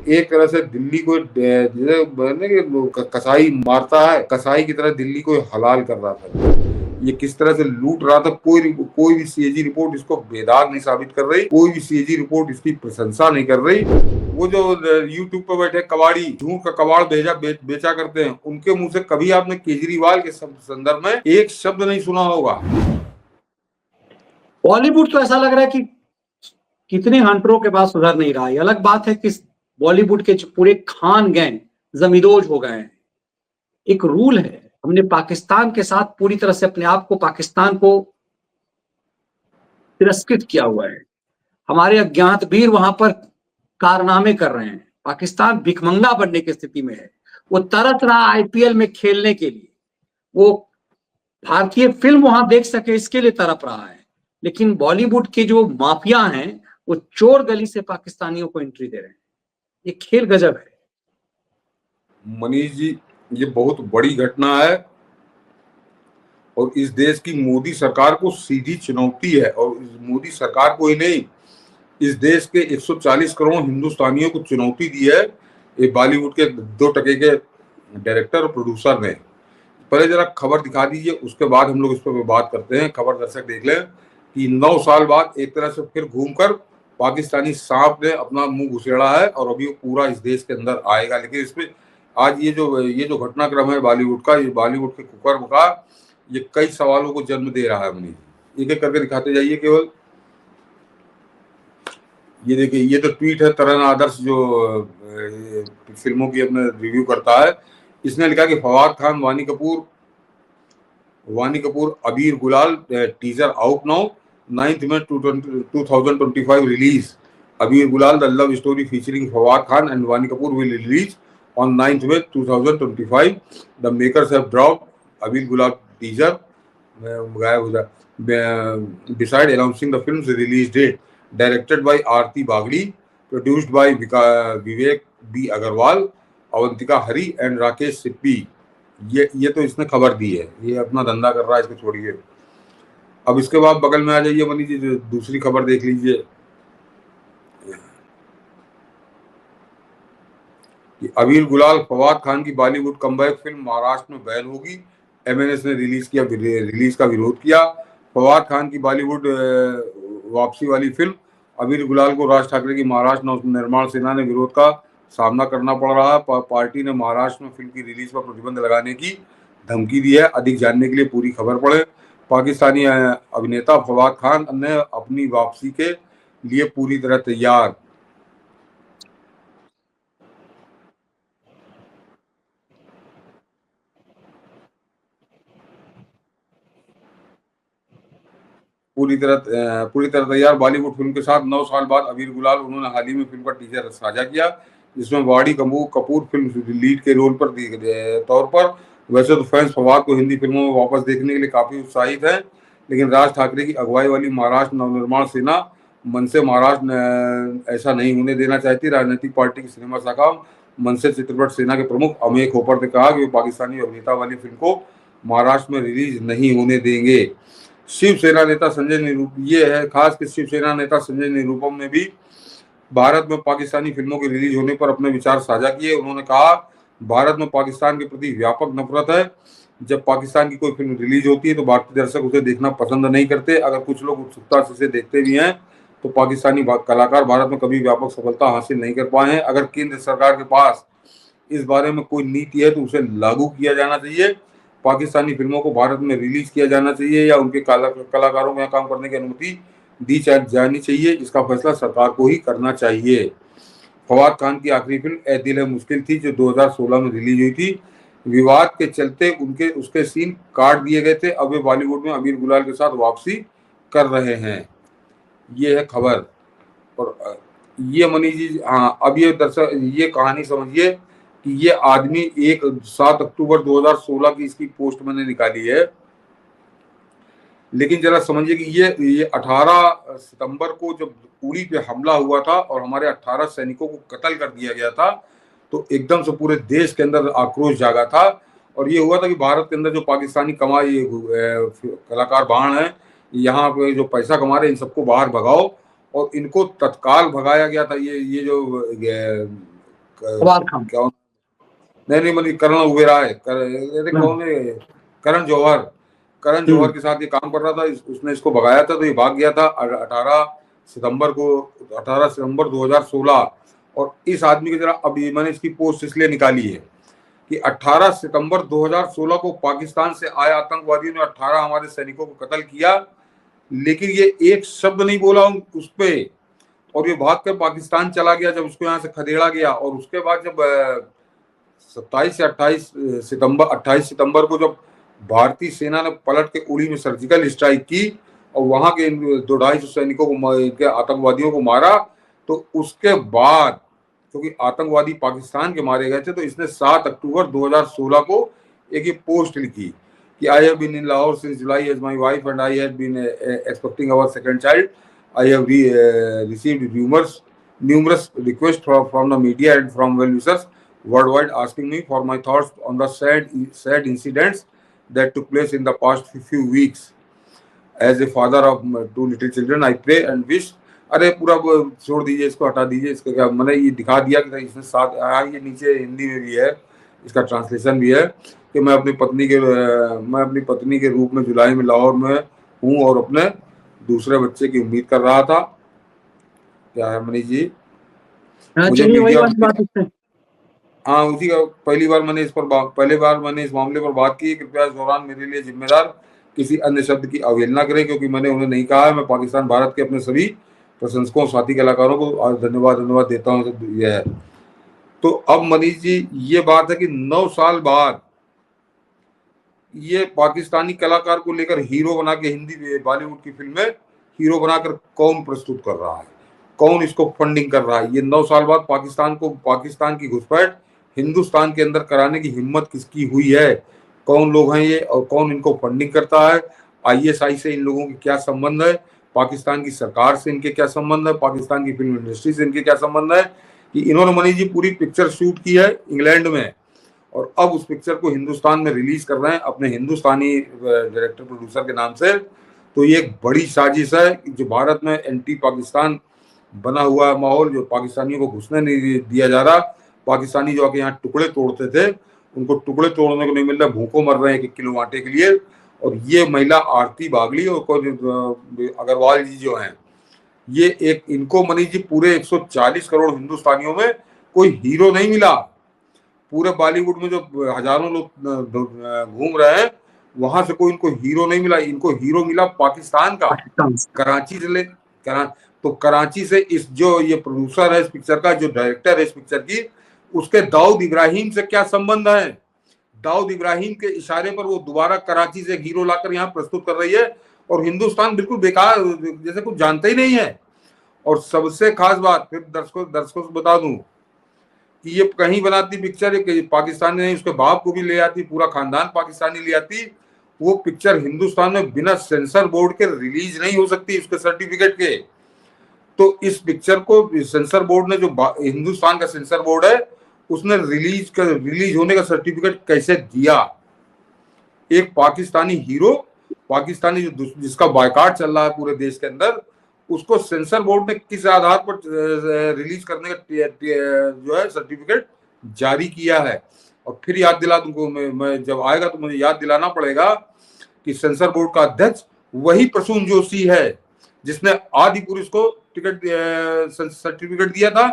एक तरह से दिल्ली को जैसे बोले कि कसाई मारता है, कसाई की तरह दिल्ली को हलाल कर रहा था। ये किस तरह से लूट रहा था, कोई भी सीएजी रिपोर्ट इसको बेदाग नहीं साबित कर रही, कोई भी सीएजी रिपोर्ट इसकी प्रशंसा नहीं कर रही। वो जो यूट्यूब पर बैठे कबाड़ी झूठ का कबाड़ बेचा करते हैं, उनके मुंह से कभी आपने केजरीवाल के संदर्भ में एक शब्द नहीं सुना होगा। बॉलीवुड तो ऐसा लग रहा है कि कितने हंटरों के पास सुधर नहीं रहा है। अलग बात है कि बॉलीवुड के पूरे खान गैंग जमींदोज हो गए हैं। एक रूल है, हमने पाकिस्तान के साथ पूरी तरह से अपने आप को, पाकिस्तान को तिरस्कृत किया हुआ है। हमारे अज्ञात वीर वहां पर कारनामे कर रहे हैं। पाकिस्तान भिखमंगा बनने की स्थिति में है। वो तरस रहा आईपीएल में खेलने के लिए, वो भारतीय फिल्म वहां देख सके इसके लिए तड़प रहा है। लेकिन बॉलीवुड के जो माफिया हैं वो चोर गली से पाकिस्तानियों को एंट्री दे रहे हैं। ये खेल गजब है। मनीष जी, ये बहुत बड़ी घटना है और इस देश की मोदी सरकार को सीधी चुनौती है। और मोदी सरकार को ही नहीं, इस देश के 140 करोड़ हिंदुस्तानियों को चुनौती दी है ये बॉलीवुड के 2 टके के डायरेक्टर और प्रोड्यूसर ने। पहले जरा खबर दिखा दीजिए, उसके बाद हम लोग इस पर बात करते हैं। खबर दर्शक देख लें कि 9 साल बाद एक तरह से फिर घूमकर पाकिस्तानी सांप ने अपना मुंह घुसेड़ा है और अभी वो पूरा इस देश के अंदर आएगा। लेकिन इसमें आज ये जो घटनाक्रम है बॉलीवुड का, ये बॉलीवुड के कुकर्म का, ये कई सवालों को जन्म दे रहा है। मनीष, एक एक करके दिखाते जाइए केवल। ये देखिए, ये तो ट्वीट है तरन आदर्श जो फिल्मों की अपने रिव्यू करता है। इसने लिखा कि फवाद खान, वानी Kapoor, Abir Gulaal teaser out now, 9 मई 2025 release. Abir Gulaal the love story featuring Fawad Khan and Vaani Kapoor will release on 9th May 2025. The makers have dropped Abir Gulab teaser beside announcing the film's release date. Directed by Aarti Bagdi, produced by Vivek B. Agarwal, Avantika Hari and Rakesh Sippy. ये तो इसने खबर दी है, ये अपना धंधा कर रहा है, इसको छोड़िए। अब इसके बाद बगल में आ जाइए मनी जी, दूसरी खबर देख लीजिए। अबीर गुलाल फवाद खान की बॉलीवुड कमबैक फिल्म महाराष्ट्र में बैन होगी। एमएनएस ने रिलीज का विरोध किया। फवाद खान की बॉलीवुड वापसी वाली फिल्म अबीर गुलाल को राज ठाकरे की महाराष्ट्र नव निर्माण सेना ने विरोध का सामना करना पड़ रहा है। पार्टी ने महाराष्ट्र में फिल्म की रिलीज पर प्रतिबंध लगाने की धमकी दी है। अधिक जानने के लिए पूरी खबर पढ़े। पाकिस्तानी अभिनेता फवाद खान ने अपनी वापसी के लिए पूरी तरह तैयार। पूरी तरह तैयार बॉलीवुड फिल्म के साथ 9 साल बाद अबीर गुलाल। उन्होंने हाल ही में फिल्म का टीजर साझा किया, जिसमें वानी कपूर फिल्म लीड के रोल पर तौर पर। वैसे तो फैंस फवाद को हिंदी फिल्मों में वापस देखने के लिए काफी उत्साहित हैं, लेकिन राज ठाकरे की अगुवाई वाली महाराष्ट्र नवनिर्माण सेना मनसे महाराष्ट्र ऐसा नहीं होने देना चाहती। राजनीतिक पार्टी की सिनेमा शाखा मनसे चित्रपट सेना के प्रमुख अमेय खोपर ने कहा कि वे पाकिस्तानी अभिनेता वाली फिल्म को महाराष्ट्र में रिलीज नहीं होने देंगे। शिवसेना नेता संजय निरुपम, ये है खास कि शिवसेना नेता संजय निरुपम ने भी भारत में पाकिस्तानी फिल्मों के रिलीज होने पर अपने विचार साझा किए। उन्होंने कहा, भारत में पाकिस्तान के प्रति व्यापक नफरत है। जब पाकिस्तान की कोई फिल्म रिलीज होती है तो भारतीय दर्शक उसे देखना पसंद नहीं करते। अगर कुछ लोग उत्सुकता से इसे देखते भी हैं तो पाकिस्तानी कलाकार भारत में कभी व्यापक सफलता हासिल नहीं कर पाए हैं। अगर केंद्र सरकार के पास इस बारे में कोई नीति है तो उसे लागू किया जाना चाहिए। पाकिस्तानी फिल्मों को भारत में रिलीज किया जाना चाहिए या उनके कलाकारों को यहाँ काम करने की अनुमति दी जानी चाहिए। इसका फैसला सरकार को ही करना चाहिए। फवाद खान की आखिरी फिल्म ए दिल है मुश्किल थी, जो 2016 में रिलीज हुई थी। विवाद के चलते उसके सीन काट दिए गए थे। अब वे बॉलीवुड में अबीर गुलाल के साथ वापसी कर रहे हैं। ये है खबर। और ये मनीष जी, हाँ, अब ये दर्शक ये कहानी समझिए कि ये आदमी 7 अक्टूबर 2016 की इसकी पोस्ट मैंने निकाली है, लेकिन जरा समझिए कि ये 18 सितंबर को जब उड़ी पे हमला हुआ था और हमारे 18 सैनिकों को कत्ल कर दिया गया था, तो एकदम से पूरे देश के अंदर आक्रोश जागा था। और ये हुआ था कि भारत के अंदर जो पाकिस्तानी कमाई कलाकार बाण है, यहाँ पे जो पैसा कमा रहे हैं, इन सबको बाहर भगाओ। और इनको तत्काल भगाया गया था। ये जो फवाद खान, क्या नहीं मतलब करण ओबेरॉय, कौन है, करण जौहर, करण जौहर के साथ ये काम कर रहा था। उसने इसको भगाया था, तो ये भाग गया था 18 सितंबर 2016। और इस आदमी की जरा अभी मैंने इसकी पोस्ट इसलिए निकाली है कि 18 सितंबर 2016 को पाकिस्तान से आए आतंकवादियों ने 18 हमारे सैनिकों को कत्ल किया, लेकिन ये एक शब्द नहीं बोला उस पे, और ये भाग कर पाकिस्तान चला गया जब उसको यहाँ से खदेड़ा गया। और उसके बाद जब 27 या 28 सितंबर को जब भारतीय सेना ने पलट के उड़ी में सर्जिकल स्ट्राइक की और वहां के 200-250 सैनिकों को, आतंकवादियों को मारा, तो उसके बाद क्योंकि आतंकवादी पाकिस्तान के मारे गए थे, तो इसने 7 अक्टूबर 2016 को एक ये पोस्ट लिखी कि I have been in Lahore since July as my wife and I had been expecting our second child. I have received numerous requests from the media and from well-wishers worldwide asking me for my thoughts on the sad incidents that took place in the past few weeks. As a father of 2 little children, I pray and wish। अरे पूरा छोड़ दीजिए, इसको हटा दीजिए, इसका क्या मैंने ये दिखा दिया कि इसमें साथ ये नीचे हिंदी में भी है, इसका ट्रांसलेशन भी है कि मैं अपनी पत्नी के रूप में जुलाई में लाहौर में हूँ और अपने दूसरे बच्चे की उम्मीद कर रहा था। क्या है मनीष जी, मुझे मीडिया, हाँ उसी का पहली बार मैंने इस मामले पर बात की। कृपया इस दौरान मेरे लिए जिम्मेदार किसी अन्य शब्द की अवहेलना करें, क्योंकि मैंने उन्हें नहीं कहा है। मैं पाकिस्तान भारत के अपने सभी प्रशंसकों, साथी कलाकारों को धन्यवाद देता हूँ। यह है तो अब मनीष जी ये बात है कि 9 साल बाद ये पाकिस्तानी कलाकार को लेकर हीरो बना के हिंदी बॉलीवुड की फिल्में हीरो बनाकर कौन प्रस्तुत कर रहा है, कौन इसको फंडिंग कर रहा है। ये 9 साल बाद पाकिस्तान की घुसपैठ हिंदुस्तान के अंदर कराने की हिम्मत किसकी हुई है, कौन लोग हैं ये और कौन इनको फंडिंग करता है। ISI से इन लोगों के क्या संबंध है, पाकिस्तान की सरकार से इनके क्या संबंध है, पाकिस्तान की फिल्म इंडस्ट्री से इनके क्या संबंध है कि इन्होंने मनीष जी पूरी पिक्चर शूट की है इंग्लैंड में और अब उस पिक्चर को हिंदुस्तान में रिलीज कर रहे हैं अपने हिंदुस्तानी डायरेक्टर प्रोड्यूसर के नाम से। तो ये एक बड़ी साजिश है जो भारत में एंटी पाकिस्तान बना हुआ माहौल, जो पाकिस्तानियों को घुसने नहीं दिया जा रहा। पाकिस्तानी जो आके यहाँ टुकड़े तोड़ते थे उनको टुकड़े तोड़ने को नहीं मिल रहा, भूखों मर रहे हैं 1 किलो आटे के लिए। और ये महिला आरती बागली और अग्रवाल जी जो हैं, ये एक इनको मनीष जी पूरे 140 करोड़ हिंदुस्तानियों में कोई हीरो नहीं मिला। पूरे बॉलीवुड में जो हजारों लोग घूम रहे हैं वहां से कोई इनको हीरो नहीं मिला। इनको हीरो मिला पाकिस्तान का, कराची से तो कराची से इस जो ये प्रोड्यूसर है इस पिक्चर का, जो डायरेक्टर है इस पिक्चर की, उसके दाऊद इब्राहिम से क्या संबंध है। दाऊद इब्राहिम के इशारे पर वो दोबारा कराची से हीरो लाकर यहाँ प्रस्तुत कर रही है और हिंदुस्तान बिल्कुल बेकार जैसे कुछ जानता ही नहीं है। और सबसे खास बात फिर दर्शकों को बता दूं कि ये कहीं बनाती पिक्चर पाकिस्तानी नहीं, उसके बाप को भी ले आती, पूरा खानदान पाकिस्तानी ले आती। वो पिक्चर हिंदुस्तान में बिना सेंसर बोर्ड के रिलीज नहीं हो सकती, उसके सर्टिफिकेट के। तो इस पिक्चर को सेंसर बोर्ड ने, जो हिंदुस्तान का सेंसर बोर्ड है, उसने रिलीज होने का सर्टिफिकेट कैसे दिया। एक पाकिस्तानी हीरो, पाकिस्तानी जिसका बायकॉट चल रहा है पूरे देश के अंदर, उसको सेंसर बोर्ड ने किस आधार पर रिलीज करने का जो है सर्टिफिकेट जारी किया है। और फिर याद दिला तुमको, मैं जब आएगा तो मुझे याद दिलाना पड़ेगा कि सेंसर बोर्ड का अध्यक्ष वही प्रसून जोशी है जिसने आदि पुरुष को टिकट सर्टिफिकेट दिया था।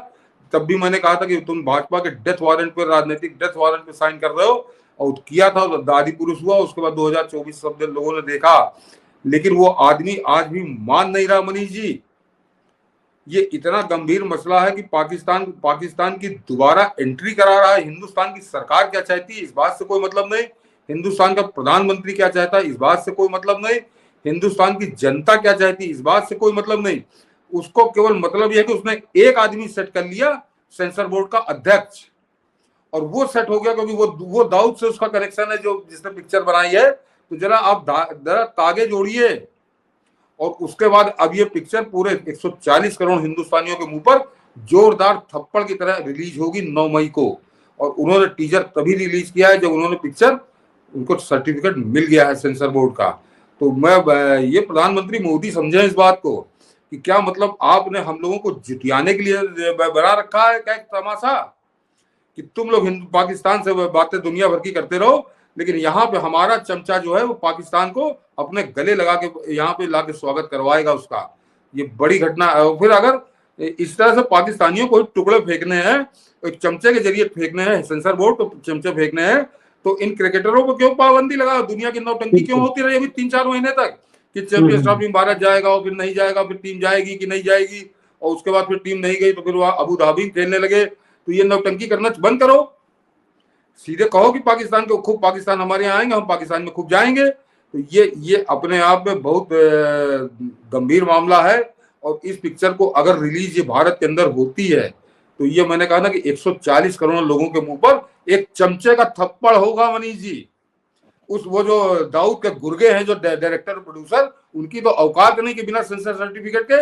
तब भी मैंने कहा था कि तुम भाजपा के डेथ वारंट पर, राजनीतिक डेथ वारंट पर साइन कर रहे हो, और किया था, आदि पुरुष हुआ। उसके बाद 2024 सब लोगों ने देखा, लेकिन वो आदमी आज भी मान नहीं रहा मनीष जी। ये इतना गंभीर मसला है कि पाकिस्तान की दोबारा एंट्री करा रहा है। हिंदुस्तान की सरकार क्या चाहती है इस बात से कोई मतलब नहीं, हिंदुस्तान का प्रधानमंत्री क्या चाहता है इस बात से कोई मतलब नहीं, हिंदुस्तान की जनता क्या चाहती है इस बात से कोई मतलब नहीं। उसको केवल मतलब यह है कि उसने एक आदमी सेट कर लिया, सेंसर बोर्ड का अध्यक्ष, और वो सेट हो गया क्योंकि वो दाऊद से उसका कनेक्शन है जो जिसने पिक्चर बनाई है। तो जरा आप जरा तागे जोड़िए। और उसके बाद अब ये पिक्चर पूरे 140 करोड़ हिंदुस्तानियों के मुंह पर जोरदार थप्पड़ की तरह रिलीज होगी 9 मई को। और उन्होंने टीजर तभी रिलीज किया है जब उन्होंने पिक्चर, उनको सर्टिफिकेट मिल गया है सेंसर बोर्ड का। तो मैं ये प्रधानमंत्री मोदी समझे इस बात को कि क्या मतलब आपने हम लोगों को जुटियाने के लिए बना रखा है क्या एक तमाशा। कि तुम लोग पाकिस्तान से बातें दुनिया भर की करते रहो, लेकिन यहाँ पे हमारा चमचा जो है वो पाकिस्तान को अपने गले लगा के यहाँ पे लाके स्वागत करवाएगा उसका। ये बड़ी घटना है। फिर अगर इस तरह से पाकिस्तानियों को टुकड़े फेंकने हैं, एक चमचे के जरिए फेंकने हैं, सेंसर बोर्ड को चमचे फेंकने हैं, तो इन क्रिकेटरों को क्यों पाबंदी लगा? दुनिया की नौटंकी क्यों होती रही अभी 3-4 महीने तक कि चैंपियंस ट्रॉफी में भारत जाएगा और फिर नहीं जाएगा, फिर टीम जाएगी कि नहीं जाएगी, और उसके बाद फिर टीम नहीं गई तो फिर वह अबू धाबी खेलने लगे। तो ये नौटंकी करना बंद करो, सीधे कहो कि पाकिस्तान को खूब, पाकिस्तान हमारे यहाँ आएंगे, हम पाकिस्तान में खूब जाएंगे। तो ये अपने आप में बहुत गंभीर मामला है। और इस पिक्चर को अगर रिलीज ये भारत के अंदर होती है तो ये मैंने कहा ना कि 140 करोड़ लोगों के मुंह पर एक चमचे का थप्पड़ होगा मनीष जी। वो जो दाऊद के गुर्गे हैं जो डायरेक्टर प्रोड्यूसर, उनकी तो औकात नहीं कि बिना सेंसर सर्टिफिकेट के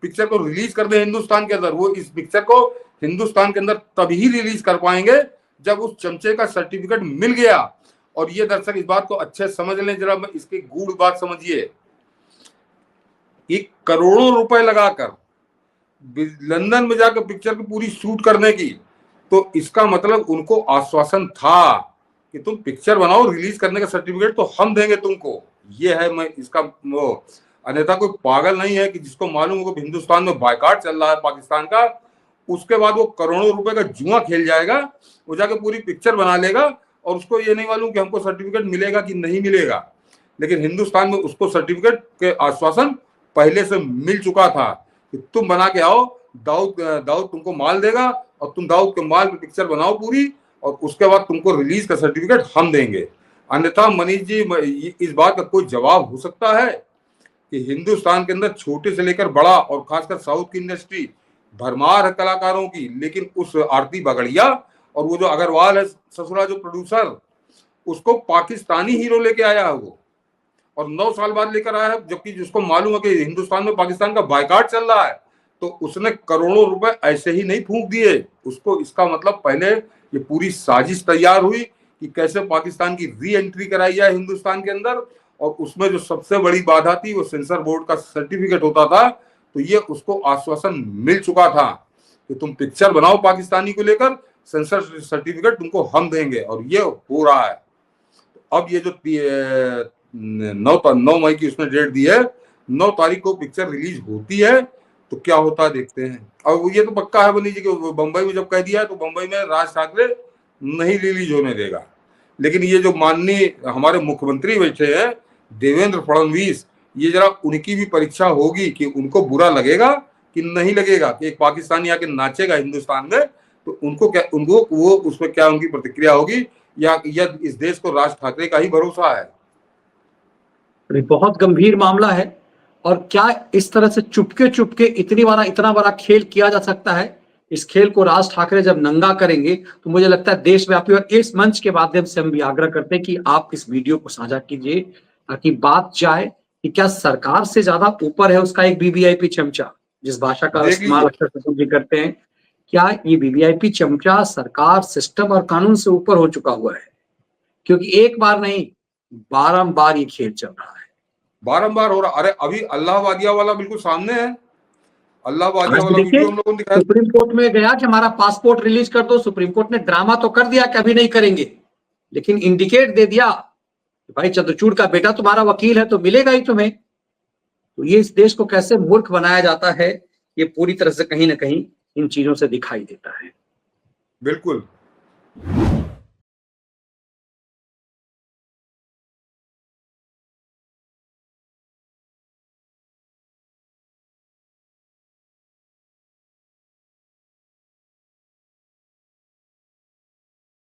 पिक्चर को रिलीज कर दे हिंदुस्तान के अंदर। वो इस पिक्चर को हिंदुस्तान के अंदर तभी रिलीज कर पाएंगे जब उस चमचे का सर्टिफिकेट मिल गया। और ये दर्शक इस बात को अच्छे समझ लें, जरा इसकी गूढ़ बात समझिए। करोड़ों रुपए लगाकर लंदन में जाकर पिक्चर की पूरी शूट करने की, तो इसका मतलब उनको आश्वासन था कि तुम पिक्चर बनाओ, रिलीज करने का सर्टिफिकेट तो हम देंगे तुमको। ये है मैं इसका वो, अन्यथा कोई पागल नहीं है कि जिसको मालूम हो कि हिंदुस्तान में बायकॉट चल रहा है पाकिस्तान का, उसके बाद वो करोड़ों रुपए का जुआ खेल जाएगा, वो जाके पूरी पिक्चर बना लेगा और उसको ये नहीं मालूम कि हमको सर्टिफिकेट मिलेगा कि नहीं मिलेगा। लेकिन हिंदुस्तान में उसको सर्टिफिकेट के आश्वासन पहले से मिल चुका था कि तुम बना के आओ, दाऊद तुमको माल देगा और तुम दाऊद के माल पे पिक्चर बनाओ पूरी, और उसके बाद तुमको रिलीज का सर्टिफिकेट हम देंगे। अन्यथा मनीष जी, इस बात का कोई जवाब हो सकता है कि हिंदुस्तान के अंदर छोटे से लेकर बड़ा और खासकर साउथ की इंडस्ट्री भरमार है कलाकारों की, लेकिन उस आरती बगड़िया और वो जो अग्रवाल है ससुरा जो प्रोड्यूसर, उसको पाकिस्तानी हीरो लेके आया है वो, और 9 साल बाद लेकर आया है, जबकि जिसको मालूम है कि हिंदुस्तान में पाकिस्तान का बायकॉट चल रहा है, तो उसने करोड़ों रुपए ऐसे ही नहीं फूंक दिए उसको। इसका मतलब पहले ये पूरी साजिश तैयार हुई कि कैसे पाकिस्तान की री एंट्री कराई जाए हिंदुस्तान के अंदर, और उसमें जो सबसे बड़ी बाधा थी वो सेंसर बोर्ड का सर्टिफिकेट होता था। तो ये उसको आश्वासन मिल चुका था कि तुम पिक्चर बनाओ पाकिस्तानी को लेकर, सेंसर सर्टिफिकेट तुमको हम देंगे, और ये हो रहा है। अब ये जो 9 मई की उसने डेट दी है, 9 तारीख को पिक्चर रिलीज होती है, तो क्या होता है देखते हैं। और ये तो पक्का है बनी जी कि बंबई में जब कह दिया है तो बंबई में राज ठाकरे नहीं रिलीज होने देगा। लेकिन ये जो माननीय हमारे मुख्यमंत्री बैठे हैं देवेंद्र फडणवीस, ये जरा उनकी भी परीक्षा होगी कि उनको बुरा लगेगा कि नहीं लगेगा कि एक पाकिस्तानी आके नाचेगा हिंदुस्तान में, तो उनको वो उसमें क्या उनकी प्रतिक्रिया होगी, या इस देश को राज ठाकरे का ही भरोसा है। बहुत गंभीर मामला है। और क्या इस तरह से चुपके चुपके इतना बड़ा खेल किया जा सकता है? इस खेल को राज ठाकरे जब नंगा करेंगे तो मुझे लगता है देशव्यापी, और इस मंच के माध्यम से हम भी आग्रह करते हैं कि आप इस वीडियो को साझा कीजिए ताकि बात जाए कि क्या सरकार से ज्यादा ऊपर है उसका एक वीवीआईपी चमचा, जिस भाषा का इस्तेमाल अक्सर सचिन जी करते हैं। क्या ये वीवीआईपी चमचा सरकार, सिस्टम और कानून से ऊपर हो चुका हुआ है? क्योंकि एक बार नहीं, बारंबार ये खेल चल रहा है, बारंबार हो रहा। अरे अभी अल्लाह वादिया वाला बिल्कुल सामने है, अल्लाह वादिया वाला वीडियो हम लोगों ने दिखाया। सुप्रीम कोर्ट में गया कि हमारा पासपोर्ट रिलीज कर दो, सुप्रीम कोर्ट ने ड्रामा तो कर दिया कि अभी नहीं करेंगे, लेकिन इंडिकेट दे दिया कि भाई चंद्रचूड़ का बेटा तुम्हारा वकील है तो मिलेगा ही तुम्हें। तो ये इस देश को कैसे मूर्ख बनाया जाता है, ये पूरी तरह से कहीं ना कहीं इन चीजों से दिखाई देता है। बिल्कुल।